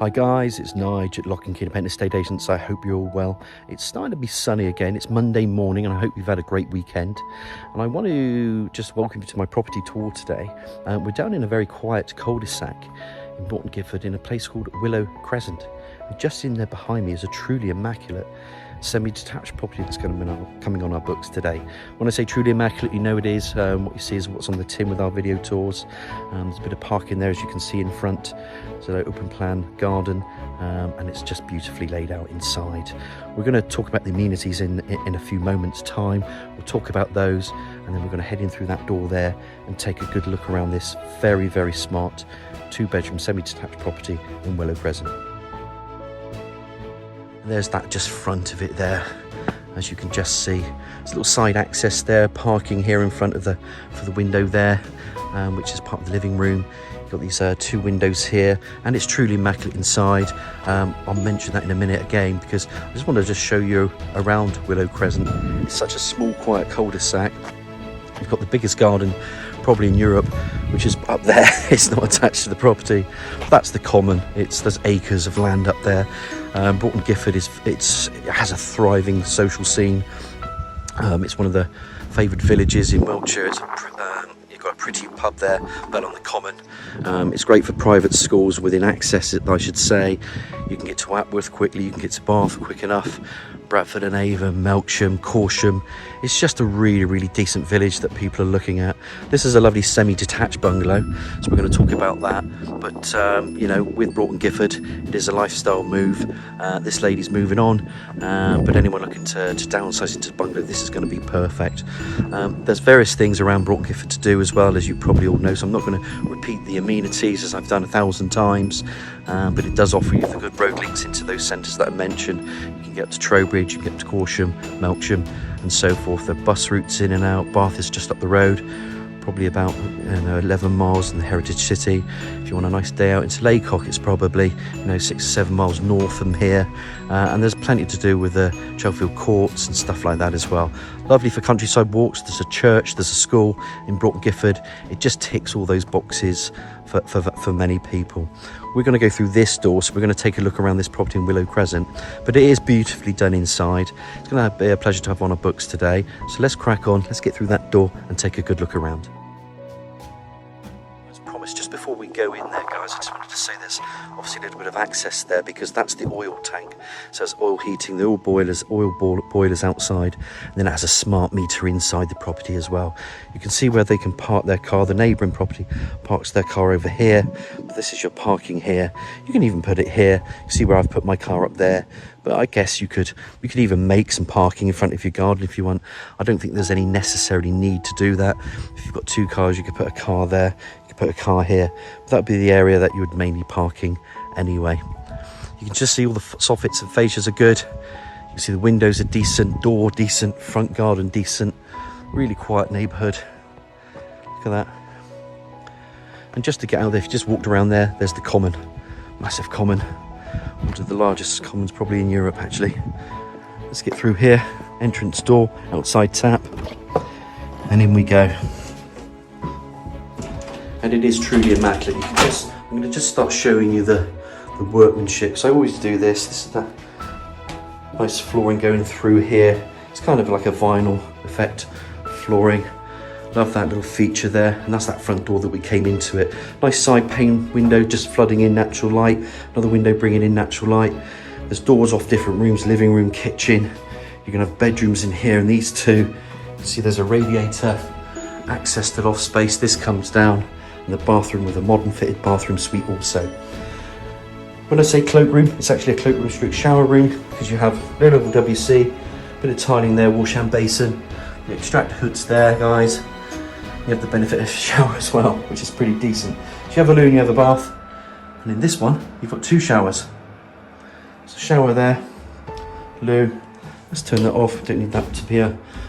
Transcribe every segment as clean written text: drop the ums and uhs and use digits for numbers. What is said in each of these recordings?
Hi guys, it's Nige at Lock and Key Independent Estate Agents. I hope you're all well. It's starting to be sunny again. It's Monday morning and I hope you've had a great weekend. And I want to just welcome you to my property tour today. We're down in a very quiet cul-de-sac in Broughton Gifford in a place called Willow, Crescent. And just in there behind me is a truly immaculate semi-detached property that's coming on our books today. When I say truly immaculate, you know it is. What you see is what's on the tin with our video tours. There's a bit of parking there, as you can see in front. It's an open plan garden, and it's just beautifully laid out inside. We're going to talk about the amenities in a few moments time. We'll talk about those, and then we're going to head in through that door there and take a good look around this very, very smart 2-bedroom semi-detached property in Willow Crescent. There's that just front of it there, as you can just see. There's a little side access there, parking here in front of for the window there, which is part of the living room. You've got these 2 windows here, and it's truly immaculate inside. I'll mention that in a minute again, because I just want to just show you around Willow Crescent. It's such a small, quiet cul-de-sac. You've got the biggest garden probably in Europe, which is up there. It's not attached to the property. That's the common. There's acres of land up there. Broughton Gifford it has a thriving social scene. It's one of the favoured villages in Melksham. You've got a pretty pub there, but on the common. It's great for private schools within access, I should say. You can get to Atworth quickly, you can get to Bath quick enough. Bradford and Avon, Melksham, Corsham. It's just a really, really decent village that people are looking at. This is a lovely semi-detached bungalow, so we're going to talk about that. But, you know, with Broughton Gifford, it is a lifestyle move. This lady's moving on, but anyone looking to downsize into a bungalow, this is going to be perfect. There's various things around Broughton Gifford to do as well, as you probably all know, so I'm not going to repeat the amenities as I've done 1,000 times, but it does offer you the good road links into those centres that I mentioned. You can get up to Trowbridge, you can get up to Corsham, Melksham and so forth. There are bus routes in and out. Bath is just up the road, probably about 11 miles in the Heritage City. If you want a nice day out into Laycock, it's probably 6 or 7 miles north from here, and there's plenty to do with the Chelfield Courts and stuff like that as well. Lovely for countryside walks. There's a church, there's a school in Broughton Gifford. It just ticks all those boxes for many people. We're going to go through this door, so we're going to take a look around this property in Willow Crescent, but it is beautifully done inside. It's going to be a pleasure to have on our books today, so let's crack on. Let's get through that door and take a good look around. As promised, just before we go in there, guys, I just wanted to say there's obviously a little bit of access there, because that's the oil tank. So it's oil heating, the oil boilers outside, and then it has a smart meter inside the property as well. You can see where they can park their car. The neighbouring property parks their car over here, but this is your parking here. You can even put it here. You see where I've put my car up there, but I guess you could even make some parking in front of your garden if you want. I don't think there's any necessarily need to do that. If you've got 2 cars, you could put a car there, you could put a car here, but that would be the area that you would mainly parking anyway. You can just see all the soffits and fascias are good. You can see the windows are decent, door decent, front garden decent. Really quiet neighbourhood. Look at that. And just to get out there, if you just walked around there's the common. Massive common. One of the largest commons probably in Europe, actually. Let's get through here. Entrance door, outside tap. And in we go. And it is truly immaculate. I'm going to just start showing you the workmanship. So I always do this. This is the nice flooring going through here. It's kind of like a vinyl effect flooring. Love that little feature there, and that's that front door that we came into it. Nice side pane window, just flooding in natural light. Another window bringing in natural light. There's doors off different rooms, living room, kitchen. You're gonna have bedrooms in here, and these 2. You can see there's a radiator, access to loft space. This comes down, and the bathroom with a modern fitted bathroom suite also. When I say cloakroom, it's actually a cloakroom / shower room, because you have low level WC, bit of tiling there, wash hand basin, the extractor hood's there, guys. You have the benefit of a shower as well, which is pretty decent. So you have a loo and you have a bath, and in this one you've got 2 showers. So shower there, loo. Let's turn that off. Don't need that to be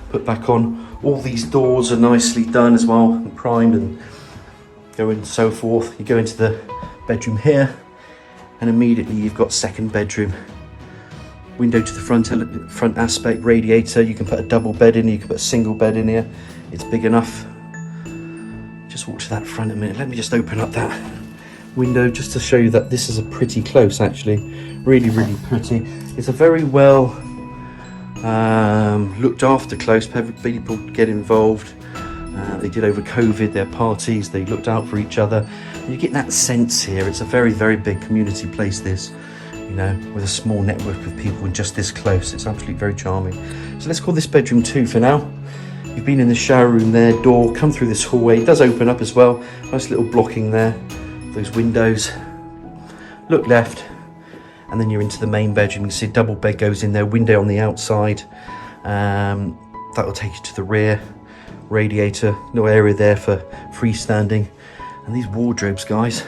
put back on. All these doors are nicely done as well, and primed and going and so forth. You go into the bedroom here, and immediately you've got second bedroom. Window to the front aspect, radiator. You can put a double bed in, you can put a single bed in here. It's big enough. Just walk to that front a minute. Let me just open up that window just to show you that this is a pretty close, actually. Really, really pretty. It's a very well looked after close. People get involved. They did over COVID, their parties, they looked out for each other. And you get that sense here. It's a very, very big community place, this, you know, with a small network of people just this close. It's absolutely very charming. So let's call this bedroom 2 for now. You've been in the shower room there, door, come through this hallway. It does open up as well. Nice little blocking there, those windows. Look left, and then you're into the main bedroom. You can see a double bed goes in there, window on the outside. That will take you to the rear. Radiator, no area there for freestanding. And these wardrobes, guys,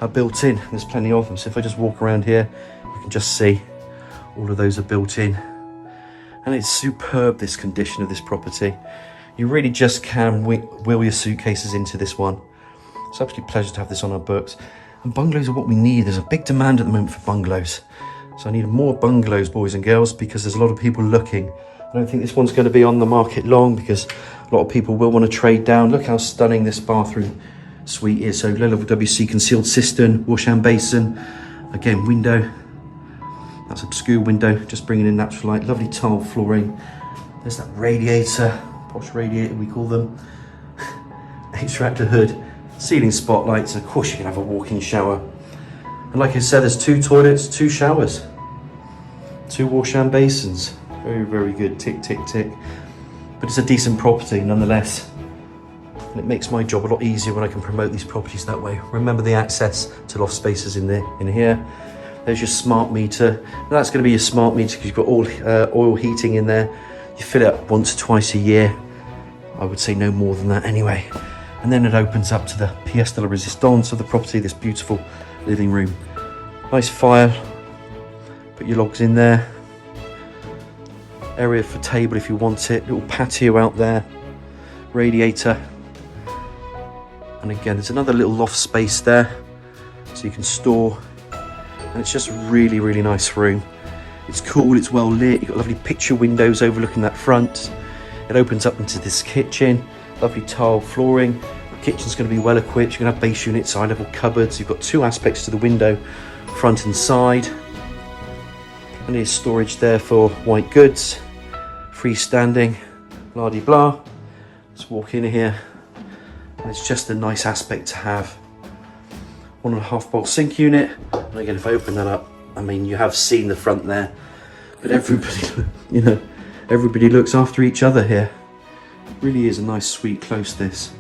are built in. There's plenty of them. So if I just walk around here, you can just see all of those are built in. And it's superb, this condition of this property. You really just can wheel your suitcases into this one. It's an absolute pleasure to have this on our books. And bungalows are what we need. There's a big demand at the moment for bungalows. So I need more bungalows, boys and girls, because there's a lot of people looking. I don't think this one's going to be on the market long because a lot of people will want to trade down. Look how stunning this bathroom suite is. So low level WC concealed cistern, wash and basin. Again, window. That's a obscure window, just bringing in natural light. Lovely tile flooring. There's that radiator, posh radiator we call them. Extractor hood, ceiling spotlights. Of course you can have a walk-in shower. And like I said, there's 2 toilets, 2 showers, 2 wash and basins. Very, very good, tick, tick, tick. But it's a decent property nonetheless. And it makes my job a lot easier when I can promote these properties that way. Remember the access to loft spaces in here. There's your smart meter. Now that's going to be your smart meter because you've got all oil heating in there. You fill it up once or twice a year. I would say no more than that anyway. And then it opens up to the pièce de la résistance of the property, this beautiful living room. Nice fire. Put your logs in there. Area for table if you want it. Little patio out there. Radiator. And again, there's another little loft space there. So you can store. And it's just a really, really nice room. It's cool, it's well lit. You've got lovely picture windows overlooking that front. It opens up into this kitchen. Lovely tile flooring. The kitchen's going to be well equipped. You're going to have base units, side level cupboards. You've got 2 aspects to the window, front and side. And there's storage there for white goods. Freestanding, blah de blah. Let's walk in here. And it's just a nice aspect to have. 1.5 bowl sink unit. And again, if I open that up, I mean, you have seen the front there, but everybody, you know, everybody looks after each other here. It really is a nice, sweet, close this.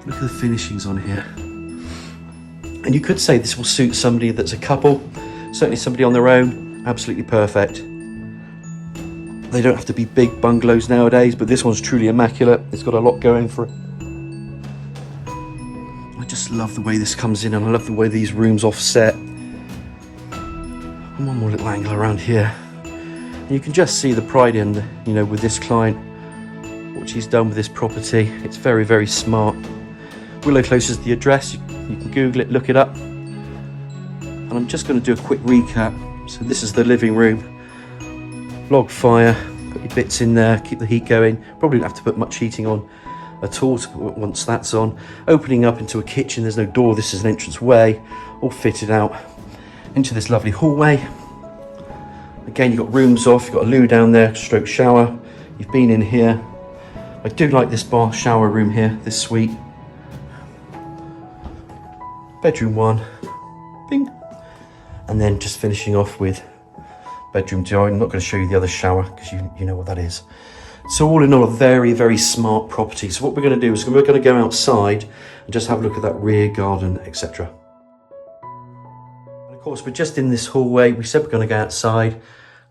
Look at the finishings on here. And you could say this will suit somebody that's a couple, certainly somebody on their own, absolutely perfect. They don't have to be big bungalows nowadays, but this one's truly immaculate. It's got a lot going for it. I just love the way this comes in, and I love the way these rooms offset. And one more little angle around here. And you can just see the pride in, you know, with this client, what she's done with this property. It's very, very smart. Willow Close is the address. You can Google it, look it up. And I'm just going to do a quick recap. So this is the living room. Log fire, put your bits in there, keep the heat going. Probably don't have to put much heating on at all once that's on. Opening up into a kitchen, there's no door, this is an entrance way, all fitted out into this lovely hallway. Again, you've got rooms off, you've got a loo down there, stroke shower. You've been in here. I do like this bath shower room here, this suite. Bedroom 1, bing. And then just finishing off with bedroom 2. I'm not going to show you the other shower because you know what that is. So all in all, a very, very smart property. So what we're going to do is we're going to go outside and just have a look at that rear garden, etc. And of course, we're just in this hallway. We said we're going to go outside.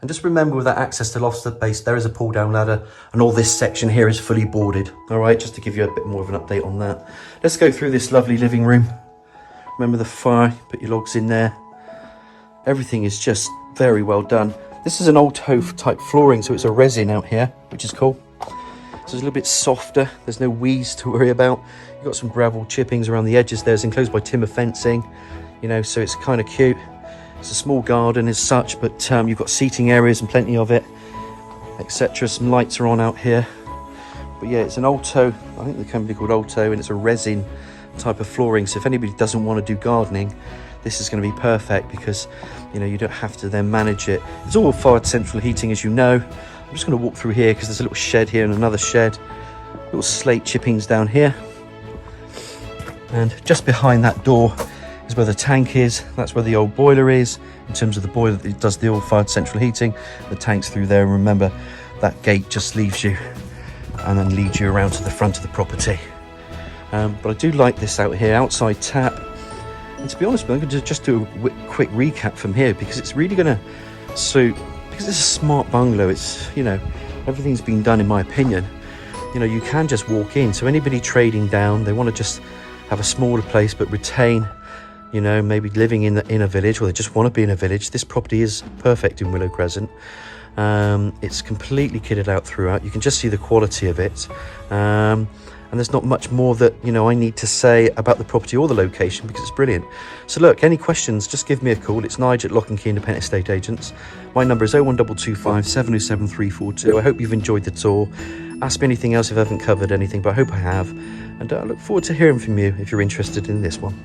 And just remember, with that access to loft space, there is a pull down ladder, and all this section here is fully boarded. All right, just to give you a bit more of an update on that. Let's go through this lovely living room. Remember the fire, put your logs in there. Everything is just very well done. This is an old Toph type flooring, so it's a resin out here, which is cool. So it's a little bit softer. There's no weeds to worry about. You've got some gravel chippings around the edges there. It's enclosed by timber fencing, you know, so it's kind of cute. It's a small garden as such, but you've got seating areas and plenty of it, etc. Some lights are on out here. But yeah, it's an Alto, I think the company called Alto, and it's a resin type of flooring. So if anybody doesn't want to do gardening, this is going to be perfect, because you don't have to then manage it. It's all fired central heating, as you know. I'm just going to walk through here because there's a little shed here and another shed, little slate chippings down here, and just behind that door is where the tank is. That's where the old boiler is. In terms of the boiler that does the oil fired central heating, the tank's through there. And remember, that gate just leaves you and then leads you around to the front of the property. But I do like this out here, outside tap. And to be honest, I'm going to just do a quick recap from here, because it's really going to suit, because it's a smart bungalow. It's, everything's been done, in my opinion. You can just walk in. So anybody trading down, they want to just have a smaller place but retain, maybe living in a village, or they just want to be in a village. This property is perfect in Willow Crescent. It's completely kitted out throughout. You can just see the quality of it. And there's not much more that, I need to say about the property or the location, because it's brilliant. So look, any questions, just give me a call. It's Nigel at Lock & Key Independent Estate Agents. My number is 01225 707 342. I hope you've enjoyed the tour. Ask me anything else if I haven't covered anything, but I hope I have. And I look forward to hearing from you if you're interested in this one.